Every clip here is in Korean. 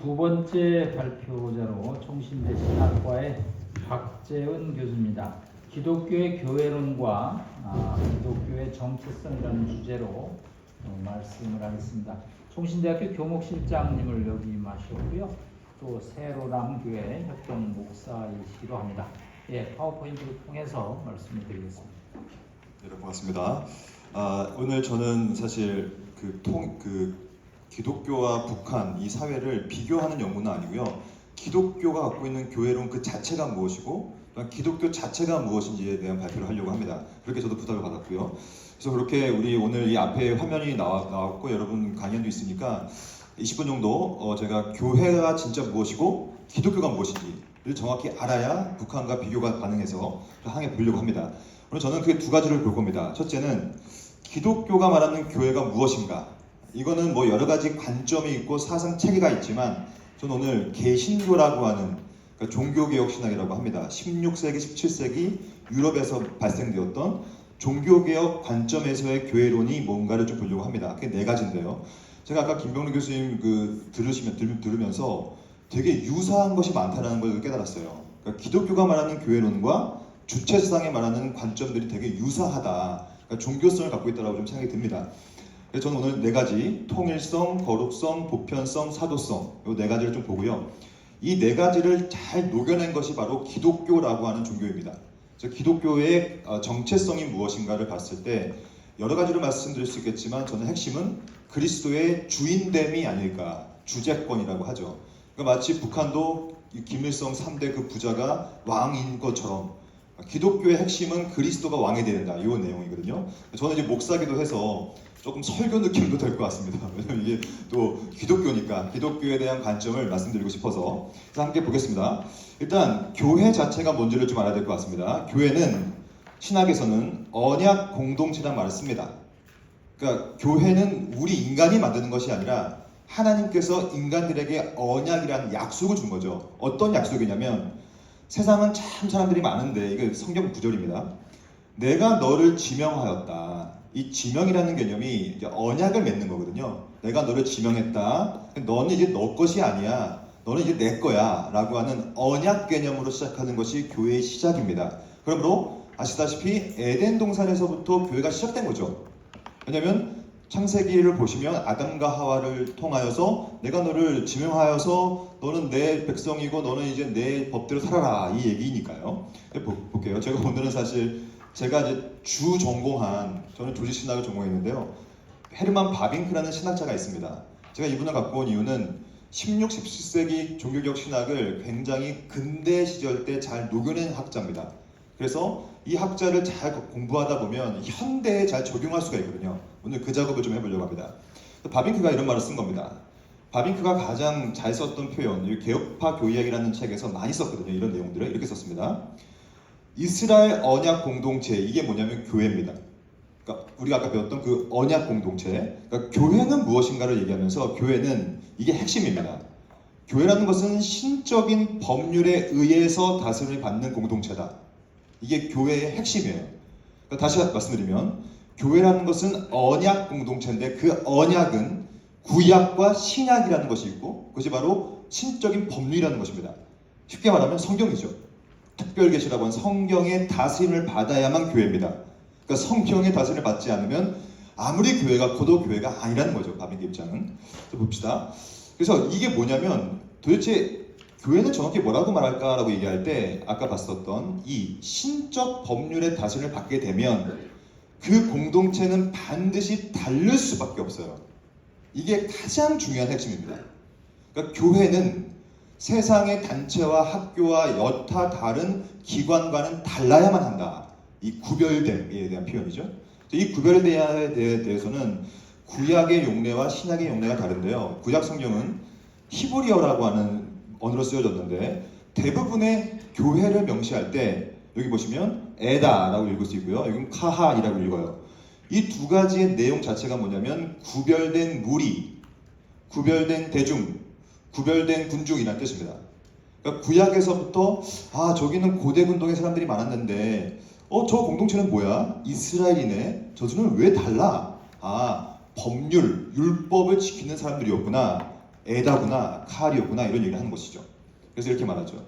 두 번째 발표자로 총신대 신학과의 박재은 교수입니다. 기독교의 교회론과 기독교의 정체성이라는 주제로 말씀을 하겠습니다. 총신대학교 교목실장님을 역임하셨고요. 또 새로람교회 협동 목사이시기도 합니다. 파워포인트를 통해서 말씀을 드리겠습니다. 네, 반갑습니다. 오늘 저는 사실 기독교와 북한 이 사회를 비교하는 연구는 아니고요. 기독교가 갖고 있는 교회론 그 자체가 무엇이고 기독교 자체가 무엇인지에 대한 발표를 하려고 합니다. 그렇게 저도 부탁을 받았고요. 그래서 그렇게 우리 오늘 이 앞에 화면이 나왔고 여러분 강연도 있으니까 20분 정도 제가 교회가 진짜 무엇이고 기독교가 무엇인지를 정확히 알아야 북한과 비교가 가능해서 항해 보려고 합니다. 오늘 저는 그 두 가지를 볼 겁니다. 첫째는 기독교가 말하는 교회가 무엇인가? 이거는 뭐 여러 가지 관점이 있고 사상 체계가 있지만 저는 오늘 개신교라고 하는 종교개혁 신학이라고 합니다. 16세기, 17세기 유럽에서 발생되었던 종교개혁 관점에서의 교회론이 뭔가를 좀 보려고 합니다. 그게 네 가지인데요. 제가 아까 김병루 교수님 들으면서 되게 유사한 것이 많다는 걸 깨달았어요. 그러니까 기독교가 말하는 교회론과 주체사상에 말하는 관점들이 되게 유사하다. 그러니까 종교성을 갖고 있다고 좀 생각이 듭니다. 그래서 저는 오늘 네 가지, 통일성, 거룩성, 보편성, 사도성 이 네 가지를 좀 보고요. 이 네 가지를 잘 녹여낸 것이 바로 기독교라고 하는 종교입니다. 그래서 기독교의 정체성이 무엇인가를 봤을 때 여러 가지로 말씀드릴 수 있겠지만 저는 핵심은 그리스도의 주인됨이 아닐까, 주재권이라고 하죠. 그러니까 마치 북한도 김일성 3대 그 부자가 왕인 것처럼 기독교의 핵심은 그리스도가 왕이 된다. 이 내용이거든요. 저는 이제 목사기도 해서 조금 설교 느낌도 될 것 같습니다. 왜냐면 이게 또 기독교니까 기독교에 대한 관점을 말씀드리고 싶어서 함께 보겠습니다. 일단 교회 자체가 뭔지를 좀 알아야 될 것 같습니다. 교회는 신학에서는 언약 공동체란 말을 씁니다. 그러니까 교회는 우리 인간이 만드는 것이 아니라 하나님께서 인간들에게 언약이라는 약속을 준 거죠. 어떤 약속이냐면 세상은 참 사람들이 많은데 이게 성경 구절입니다. 내가 너를 지명하였다. 이 지명이라는 개념이 이제 언약을 맺는 거거든요. 내가 너를 지명했다. 너는 이제 너 것이 아니야. 너는 이제 내 거야. 라고 하는 언약 개념으로 시작하는 것이 교회의 시작입니다. 그러므로 아시다시피 에덴 동산에서부터 교회가 시작된 거죠. 왜냐하면 창세기를 보시면 아담과 하와를 통하여서 내가 너를 지명하여서 너는 내 백성이고 너는 이제 내 법대로 살아라 이 얘기니까요. 볼게요. 제가 오늘은 사실 제가 이제 저는 조직신학을 전공했는데요. 헤르만 바빙크라는 신학자가 있습니다. 제가 이분을 갖고 온 이유는 16, 17세기 종교개혁 신학을 굉장히 근대 시절 때 잘 녹여낸 학자입니다. 그래서 이 학자를 잘 공부하다 보면 현대에 잘 적용할 수가 있거든요. 오늘 그 작업을 좀 해보려고 합니다. 바빙크가 이런 말을 쓴 겁니다. 바빙크가 가장 잘 썼던 표현, 개혁파 교의학이라는 책에서 많이 썼거든요. 이런 내용들을 이렇게 썼습니다. 이스라엘 언약 공동체, 이게 뭐냐면 교회입니다. 그러니까 우리가 아까 배웠던 그 언약 공동체, 그러니까 교회는 무엇인가를 얘기하면서 교회는 이게 핵심입니다. 교회라는 것은 신적인 법률에 의해서 다스림을 받는 공동체다. 이게 교회의 핵심이에요. 그러니까 다시 말씀드리면 교회라는 것은 언약 공동체인데 그 언약은 구약과 신약이라는 것이 있고 그것이 바로 신적인 법률이라는 것입니다. 쉽게 말하면 성경이죠. 특별계시라고 하는 성경의 다스림을 받아야만 교회입니다. 그러니까 성경의 다스림을 받지 않으면 아무리 교회가 커도 교회가 아니라는 거죠. 바빙크 입장은. 봅시다. 그래서 이게 뭐냐면 도대체 교회는 정확히 뭐라고 말할까라고 얘기할 때 아까 봤었던 이 신적 법률의 다스림을 받게 되면 그 공동체는 반드시 다를 수밖에 없어요. 이게 가장 중요한 핵심입니다. 그러니까 교회는 세상의 단체와 학교와 여타 다른 기관과는 달라야만 한다. 이 구별됨에 대한 표현이죠. 이 구별됨에 대해서는 구약의 용례와 신약의 용례가 다른데요. 구약 성경은 히브리어라고 하는 언어로 쓰여졌는데 대부분의 교회를 명시할 때 여기 보시면 에다라고 읽을 수 있고요. 여기는 카하이라고 읽어요. 이 두 가지의 내용 자체가 뭐냐면 구별된 무리, 구별된 대중, 구별된 군중이라는 뜻입니다. 그러니까 구약에서부터 저기는 고대 군동의 사람들이 많았는데 저 공동체는 뭐야? 이스라엘이네. 저들은 왜 달라? 법률, 율법을 지키는 사람들이었구나. 에다구나 카알이었구나 이런 얘기를 하는 것이죠. 그래서 이렇게 말하죠.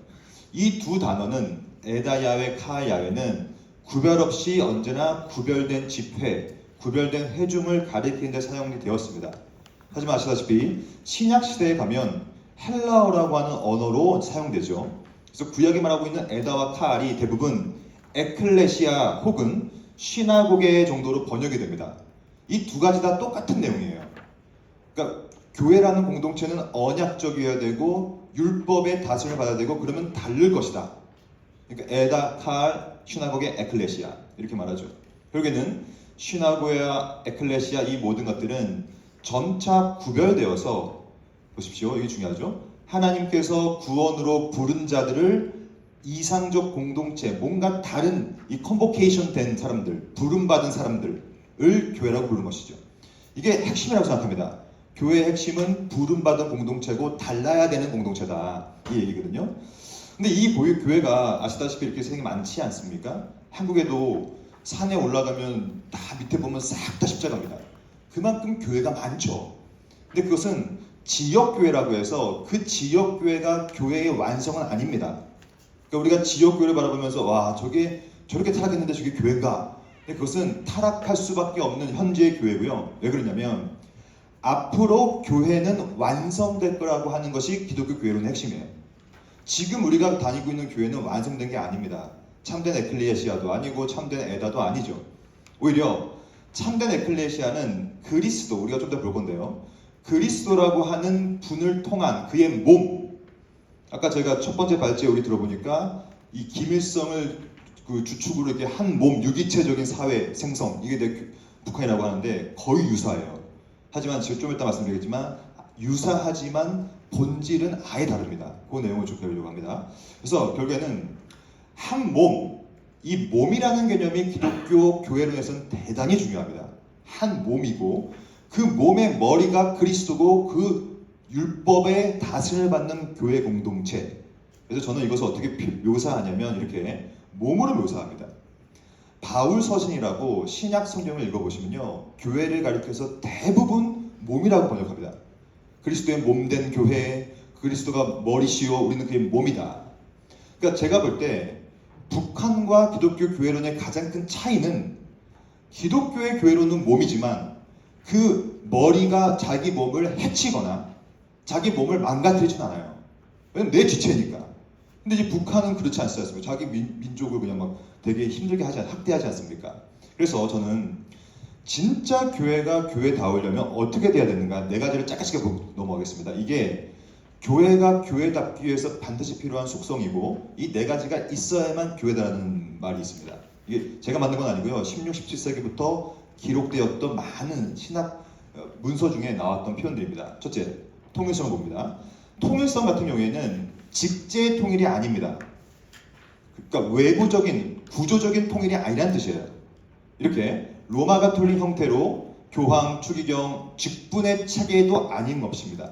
이 두 단어는 에다 야훼 카알 야훼는 구별 없이 언제나 구별된 집회, 구별된 회중을 가리키는 데 사용이 되었습니다. 하지만 아시다시피 신약 시대에 가면 헬라어라고 하는 언어로 사용되죠. 그래서 구약이 말하고 있는 에다와 카알이 대부분 에클레시아 혹은 시나고게 정도로 번역이 됩니다. 이 두 가지 다 똑같은 내용이에요. 그러니까 교회라는 공동체는 언약적이어야 되고 율법의 다스림을 받아야 되고 그러면 다를 것이다. 그러니까 에다, 카알, 시나고게, 에클레시아 이렇게 말하죠. 결국에는 시나고게와 에클레시아 이 모든 것들은 점차 구별되어서 보십시오. 이게 중요하죠. 하나님께서 구원으로 부른 자들을 이상적 공동체, 뭔가 다른 이 컨보케이션 된 사람들, 부름받은 사람들을 교회라고 부르는 것이죠. 이게 핵심이라고 생각합니다. 교회의 핵심은 부름받은 공동체고 달라야 되는 공동체다. 이 얘기거든요. 근데 이 교회가 아시다시피 이렇게 세상에 많지 않습니까? 한국에도 산에 올라가면 다 밑에 보면 싹 다 십자가입니다. 그만큼 교회가 많죠. 근데 그것은 지역교회라고 해서 그 지역교회가 교회의 완성은 아닙니다. 그러니까 우리가 지역교회를 바라보면서 와 저게 저렇게 타락했는데 저게 교회인가? 근데 그것은 타락할 수밖에 없는 현재의 교회고요. 왜 그러냐면 앞으로 교회는 완성될 거라고 하는 것이 기독교 교회론의 핵심이에요. 지금 우리가 다니고 있는 교회는 완성된 게 아닙니다. 참된 에클레시아도 아니고 참된 에다도 아니죠. 오히려 참된 에클레시아는 그리스도, 우리가 좀 더 볼 건데요. 그리스도라고 하는 분을 통한 그의 몸, 아까 제가 첫 번째 발제에 우리 들어보니까 이 김일성을 그 주축으로 이렇게 한 몸 유기체적인 사회 생성, 이게 북한이라고 하는데 거의 유사해요. 하지만 지금 좀 이따 말씀드리겠지만 유사하지만 본질은 아예 다릅니다. 그 내용을 좀 배우려고 합니다. 그래서 결국에는 한 몸, 이 몸이라는 개념이 기독교 교회론에서는 대단히 중요합니다. 한 몸이고 그 몸의 머리가 그리스도고 그 율법의 다스림을 받는 교회 공동체. 그래서 저는 이것을 어떻게 묘사하냐면 이렇게 몸으로 묘사합니다. 바울 서신이라고 신약 성경을 읽어보시면요, 교회를 가리켜서 대부분 몸이라고 번역합니다. 그리스도의 몸된 교회, 그리스도가 머리시오, 우리는 그의 몸이다. 그러니까 제가 볼 때 북한과 기독교 교회론의 가장 큰 차이는 기독교의 교회론은 몸이지만 그 머리가 자기 몸을 해치거나 자기 몸을 망가뜨리진 않아요. 왜냐면 내 지체니까. 근데 이제 북한은 그렇지 않지 않습니까? 자기 민족을 그냥 막 되게 힘들게 학대하지 않습니까? 그래서 저는 진짜 교회가 교회다우려면 어떻게 돼야 되는가? 네 가지를 짧게 넘어가겠습니다. 이게 교회가 교회답기 위해서 반드시 필요한 속성이고 이 네 가지가 있어야만 교회다라는 말이 있습니다. 이게 제가 만든 건 아니고요. 16, 17세기부터 기록되었던 많은 신학 문서 중에 나왔던 표현들입니다. 첫째, 통일성을 봅니다. 통일성 같은 경우에는 직제 통일이 아닙니다. 그러니까 외부적인, 구조적인 통일이 아니라는 뜻이에요. 이렇게 로마 가톨릭 형태로 교황, 추기경, 직분의 체계도 아닌 것입니다.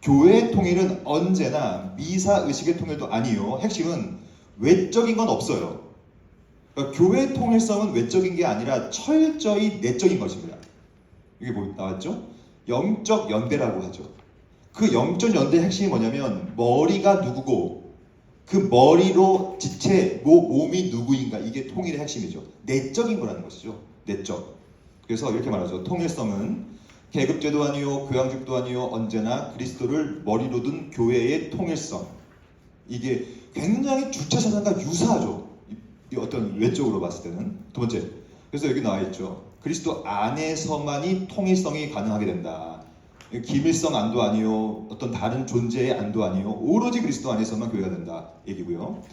교회의 통일은 언제나 미사 의식의 통일도 아니요. 핵심은 외적인 건 없어요. 그러니까 교회의 통일성은 외적인 게 아니라 철저히 내적인 것입니다. 이게 뭐 나왔죠? 영적 연대라고 하죠. 그 영적 연대의 핵심이 뭐냐면 머리가 누구고 그 머리로 지체, 몸이 누구인가, 이게 통일의 핵심이죠. 내적인 거라는 것이죠. 내적. 그래서 이렇게 말하죠. 통일성은 계급제도 아니요, 교양직도 아니요, 언제나 그리스도를 머리로 둔 교회의 통일성. 이게 굉장히 주체사상과 유사하죠. 이 어떤 외적으로 봤을 때는. 두 번째, 그래서 여기 나와 있죠. 그리스도 안에서만이 통일성이 가능하게 된다. 김일성 안도 아니요, 어떤 다른 존재의 안도 아니요, 오로지 그리스도 안에서만 교회가 된다 얘기고요.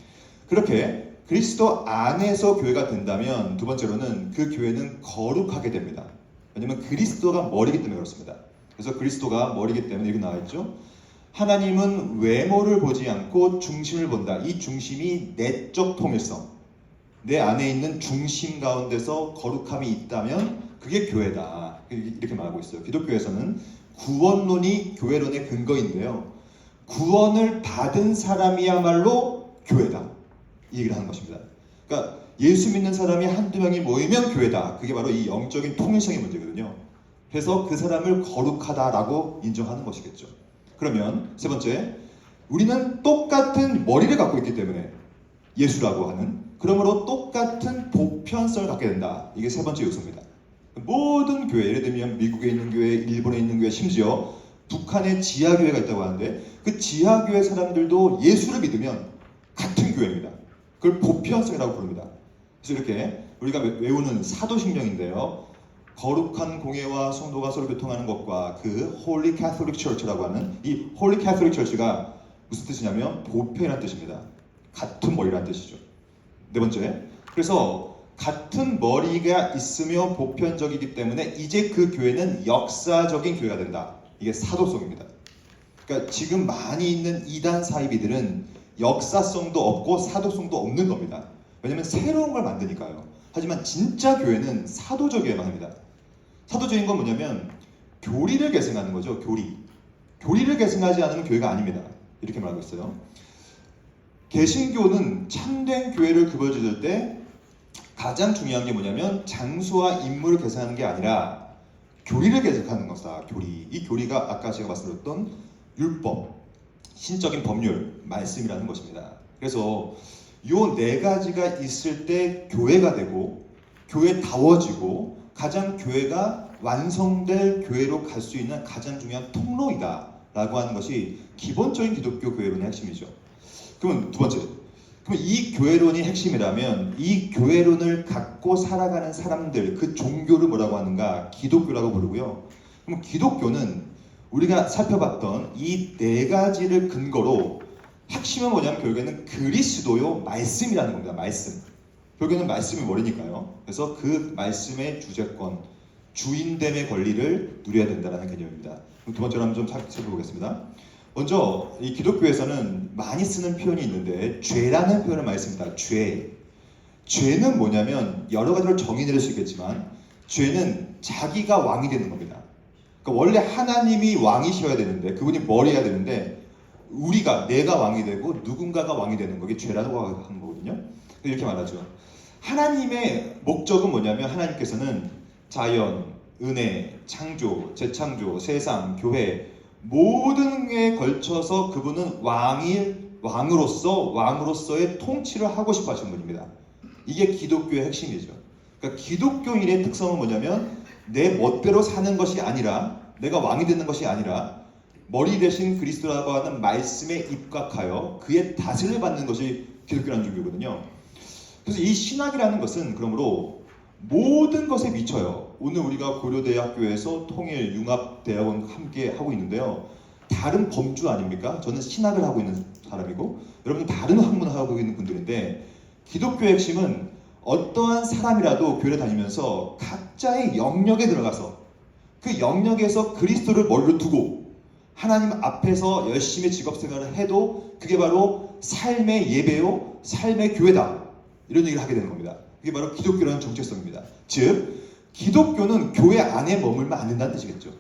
그렇게 그리스도 안에서 교회가 된다면 두 번째로는 그 교회는 거룩하게 됩니다. 왜냐하면 그리스도가 머리이기 때문에 그렇습니다. 그래서 그리스도가 머리이기 때문에 여기 나와 있죠. 하나님은 외모를 보지 않고 중심을 본다. 이 중심이 내적 통일성, 내 안에 있는 중심 가운데서 거룩함이 있다면 그게 교회다. 이렇게 말하고 있어요. 기독교에서는 구원론이 교회론의 근거인데요. 구원을 받은 사람이야말로 교회다. 이 얘기를 하는 것입니다. 그러니까 예수 믿는 사람이 한두 명이 모이면 교회다. 그게 바로 이 영적인 통일성의 문제거든요. 그래서 그 사람을 거룩하다라고 인정하는 것이겠죠. 그러면 세 번째, 우리는 똑같은 머리를 갖고 있기 때문에 예수라고 하는, 그러므로 똑같은 보편성을 갖게 된다. 이게 세 번째 요소입니다. 모든 교회, 예를 들면 미국에 있는 교회, 일본에 있는 교회, 심지어 북한에 지하교회가 있다고 하는데 그 지하교회 사람들도 예수를 믿으면 같은 교회입니다. 그걸 보편성이라고 부릅니다. 그래서 이렇게 우리가 외우는 사도신경인데요, 거룩한 공예와 성도가 서로 교통하는 것과 그 Holy Catholic Church라고 하는 이 Holy Catholic Church가 무슨 뜻이냐면 보편이라는 뜻입니다. 같은 머리라는 뜻이죠. 네 번째, 그래서 같은 머리가 있으며 보편적이기 때문에 이제 그 교회는 역사적인 교회가 된다. 이게 사도성입니다. 그러니까 지금 많이 있는 이단 사이비들은 역사성도 없고 사도성도 없는 겁니다. 왜냐하면 새로운 걸 만드니까요. 하지만 진짜 교회는 사도적이어야만 합니다. 사도적인 건 뭐냐면 교리를 계승하는 거죠. 교리를 계승하지 않으면 교회가 아닙니다. 이렇게 말하고 있어요. 개신교는 참된 교회를 그려줄 때 가장 중요한 게 뭐냐면 장소와 인물을 계승하는 게 아니라 교리를 계승하는 것이다. 교리. 이 교리가 아까 제가 말씀드렸던 율법, 신적인 법률, 말씀이라는 것입니다. 그래서 요 네 가지가 있을 때 교회가 되고 교회다워지고 가장 교회가 완성될 교회로 갈 수 있는 가장 중요한 통로이다 라고 하는 것이 기본적인 기독교 교회론의 핵심이죠. 그러면 두 번째, 그럼 이 교회론이 핵심이라면 이 교회론을 갖고 살아가는 사람들, 그 종교를 뭐라고 하는가? 기독교라고 부르고요. 그럼 기독교는 우리가 살펴봤던 이 네 가지를 근거로 핵심은 뭐냐면 결국에는 그리스도요 말씀이라는 겁니다. 말씀. 결국에는 말씀이 머리니까요. 그래서 그 말씀의 주재권, 주인됨의 권리를 누려야 된다는 개념입니다. 두 번째로 한번 좀 살펴보겠습니다. 먼저 이 기독교에서는 많이 쓰는 표현이 있는데 죄라는 표현을 많이 씁니다. 죄는 뭐냐면 여러 가지로 정의 내릴 수 있겠지만 죄는 자기가 왕이 되는 겁니다. 그러니까 원래 하나님이 왕이셔야 되는데 그분이 머리여야 되는데 내가 왕이 되고 누군가가 왕이 되는 거게 죄라고 하는 거거든요. 이렇게 말하죠. 하나님의 목적은 뭐냐면 하나님께서는 자연, 은혜, 창조, 재창조, 세상, 교회 모든 게 걸쳐서 그분은 왕으로서의 통치를 하고 싶어 하시는 분입니다. 이게 기독교의 핵심이죠. 그러니까 기독교인의 특성은 뭐냐면 내 멋대로 사는 것이 아니라 내가 왕이 되는 것이 아니라 머리 대신 그리스도라고 하는 말씀에 입각하여 그의 다스림을 받는 것이 기독교라는 종교거든요. 그래서 이 신학이라는 것은 그러므로 모든 것에 미쳐요. 오늘 우리가 고려대학교에서 통일, 융합대학원 함께 하고 있는데요. 다른 범주 아닙니까? 저는 신학을 하고 있는 사람이고 여러분은 다른 학문을 하고 있는 분들인데 기독교의 핵심은 어떠한 사람이라도 교회를 다니면서 각자의 영역에 들어가서 그 영역에서 그리스도를 머리로 두고 하나님 앞에서 열심히 직업생활을 해도 그게 바로 삶의 예배요, 삶의 교회다. 이런 얘기를 하게 되는 겁니다. 그게 바로 기독교라는 정체성입니다. 즉, 기독교는 교회 안에 머물면 안 된다는 뜻이겠죠.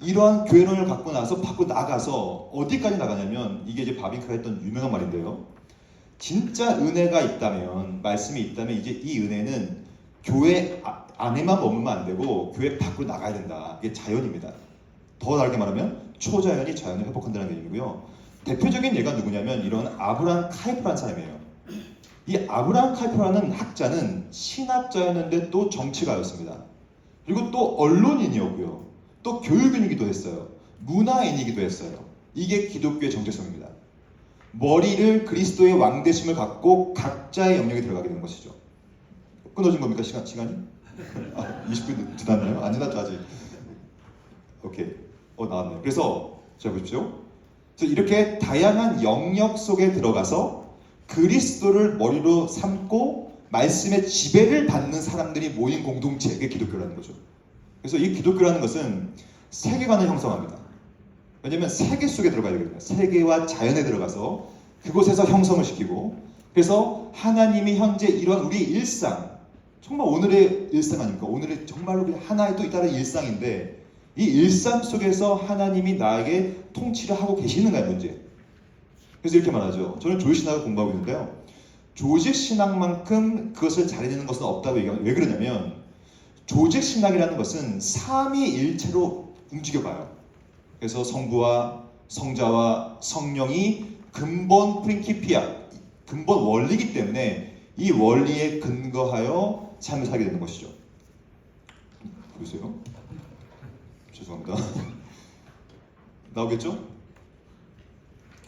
이러한 교회론을 갖고 나서 밖으로 나가서 어디까지 나가냐면 이게 이제 바빙크가 했던 유명한 말인데요. 진짜 은혜가 있다면, 말씀이 있다면 이제 이 은혜는 교회 안에만 머물면 안 되고 교회 밖으로 나가야 된다. 이게 자연입니다. 더 다르게 말하면 초자연이 자연을 회복한다는 개념이고요. 대표적인 예가 누구냐면 이런 아브라함 카이프라는 사람이에요. 이 아브라함 카이프라는 학자는 신학자였는데 또 정치가였습니다. 그리고 또 언론인이었고요. 또 교육인이기도 했어요. 문화인이기도 했어요. 이게 기독교의 정체성입니다. 머리를 그리스도의 왕되심을 갖고 각자의 영역에 들어가게 되는 것이죠. 끊어진 겁니까? 시간이? 20분 지났나요? 안 지났죠 아직. 오케이. 나왔네요. 그래서 자 보십시오. 그래서 이렇게 다양한 영역 속에 들어가서 그리스도를 머리로 삼고 말씀의 지배를 받는 사람들이 모인 공동체가 기독교라는 거죠. 그래서 이 기독교라는 것은 세계관을 형성합니다. 왜냐하면 세계 속에 들어가야 되거든요. 세계와 자연에 들어가서 그곳에서 형성을 시키고 그래서 하나님이 현재 이런 우리 일상 정말 오늘의 일상 아닙니까? 오늘의 정말로 하나의 또 다른 일상인데 이 일상 속에서 하나님이 나에게 통치를 하고 계시는가의 문제. 그래서 이렇게 말하죠. 저는 조직신학을 공부하고 있는데요. 조직신학만큼 그것을 잘해내는 것은 없다고 얘기하면 왜 그러냐면 조직신학이라는 것은 삼위일체로 움직여봐요. 그래서 성부와 성자와 성령이 근본 프린키피아, 근본 원리이기 때문에 이 원리에 근거하여 삶을 살게 되는 것이죠. 보세요. 죄송합니다. 나오겠죠?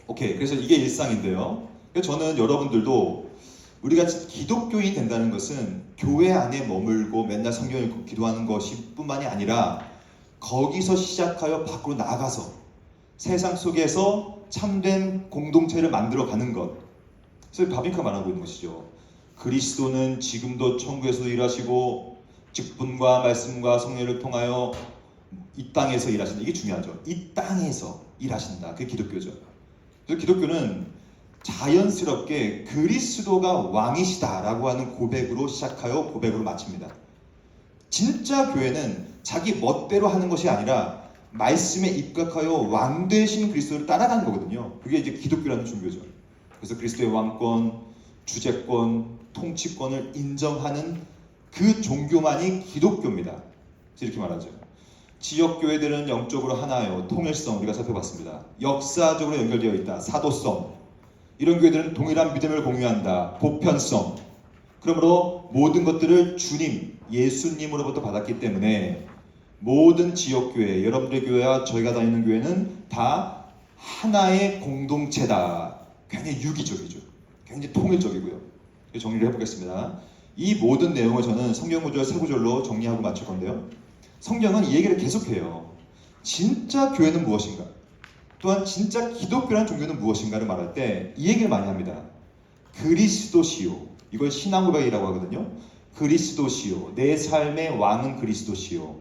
오케이. 그래서 이게 일상인데요. 저는 여러분들도 우리가 기독교인이 된다는 것은 교회 안에 머물고 맨날 성경 읽고 기도하는 것이 뿐만이 아니라 거기서 시작하여 밖으로 나가서 세상 속에서 참된 공동체를 만들어가는 것. 그래서 바비카 말하고 있는 것이죠. 그리스도는 지금도 천국에서도 일하시고 직분과 말씀과 성령을 통하여 이 땅에서 일하신다. 이게 중요하죠. 이 땅에서 일하신다. 그게 기독교죠. 그래서 기독교는 자연스럽게 그리스도가 왕이시다라고 하는 고백으로 시작하여 고백으로 마칩니다. 진짜 교회는 자기 멋대로 하는 것이 아니라 말씀에 입각하여 왕 되신 그리스도를 따라가는 거거든요. 그게 이제 기독교라는 종교죠. 그래서 그리스도의 왕권, 주재권, 통치권을 인정하는 그 종교만이 기독교입니다. 이렇게 말하죠. 지역교회들은 영적으로 하나요. 통일성 우리가 살펴봤습니다. 역사적으로 연결되어 있다. 사도성. 이런 교회들은 동일한 믿음을 공유한다. 보편성. 그러므로 모든 것들을 주님, 예수님으로부터 받았기 때문에 모든 지역교회, 여러분들의 교회와 저희가 다니는 교회는 다 하나의 공동체다. 굉장히 유기적이죠. 굉장히 통일적이고요. 정리를 해보겠습니다. 이 모든 내용을 저는 성경 구절 세 구절로 정리하고 마칠 건데요. 성경은 이 얘기를 계속해요. 진짜 교회는 무엇인가? 또한 진짜 기독교라는 종교는 무엇인가를 말할 때 이 얘기를 많이 합니다. 그리스도시요. 이걸 신앙고백이라고 하거든요. 그리스도시요. 내 삶의 왕은 그리스도시요.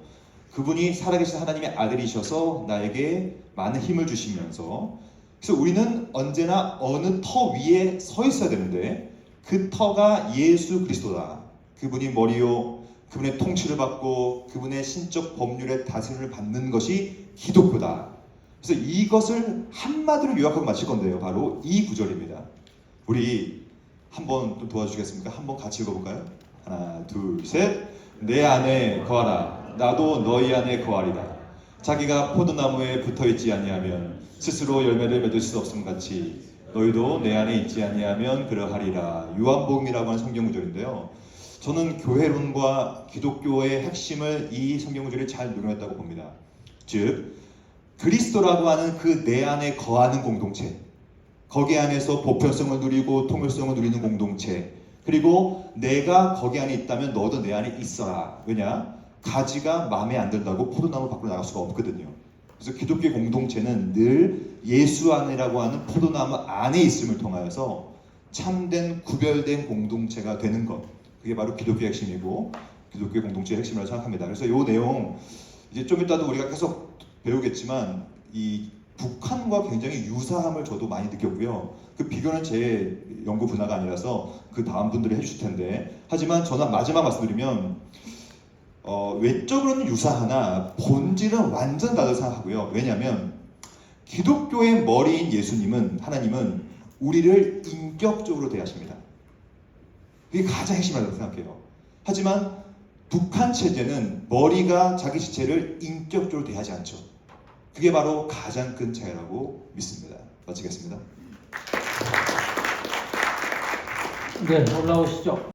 그분이 살아계신 하나님의 아들이셔서 나에게 많은 힘을 주시면서, 그래서 우리는 언제나 어느 터 위에 서 있어야 되는데 그 터가 예수 그리스도다. 그분이 머리요. 그분의 통치를 받고 그분의 신적 법률의 다스림을 받는 것이 기독교다. 그래서 이것을 한마디로 요약하고 마칠 건데요. 바로 이 구절입니다. 우리 한번 좀 도와주시겠습니까? 한번 같이 읽어볼까요? 하나, 둘, 셋. 내 안에 거하라. 나도 너희 안에 거하리라. 자기가 포도나무에 붙어있지 아니하면 스스로 열매를 맺을 수 없음 같이 너희도 내 안에 있지 아니하면 그러하리라. 요한복음이라고 하는 성경 구절인데요. 저는 교회론과 기독교의 핵심을 이 성경 구절이 잘 녹여냈다고 봅니다. 즉 그리스도라고 하는 그 내 안에 거하는 공동체, 거기 안에서 보편성을 누리고 통일성을 누리는 공동체, 그리고 내가 거기 안에 있다면 너도 내 안에 있어라. 왜냐? 가지가 마음에 안 든다고 포도나무 밖으로 나갈 수가 없거든요. 그래서 기독교 공동체는 늘 예수 안이라고 하는 포도나무 안에 있음을 통하여서 참된 구별된 공동체가 되는 것. 그게 바로 기독교의 핵심이고 기독교 공동체의 핵심이라고 생각합니다. 그래서 이 내용 이제 좀 이따도 우리가 계속 배우겠지만 이 북한과 굉장히 유사함을 저도 많이 느꼈고요. 그 비교는 제 연구 분야가 아니라서 그 다음 분들이 해주실 텐데, 하지만 저는 마지막 말씀드리면 외적으로는 유사하나 본질은 완전 다르다고 생각하고요. 왜냐하면 기독교의 머리인 예수님은, 하나님은 우리를 인격적으로 대하십니다. 그게 가장 핵심이라고 생각해요. 하지만 북한 체제는 머리가 자기 지체를 인격적으로 대하지 않죠. 그게 바로 가장 큰 차이라고 믿습니다. 마치겠습니다. 네, 올라오시죠.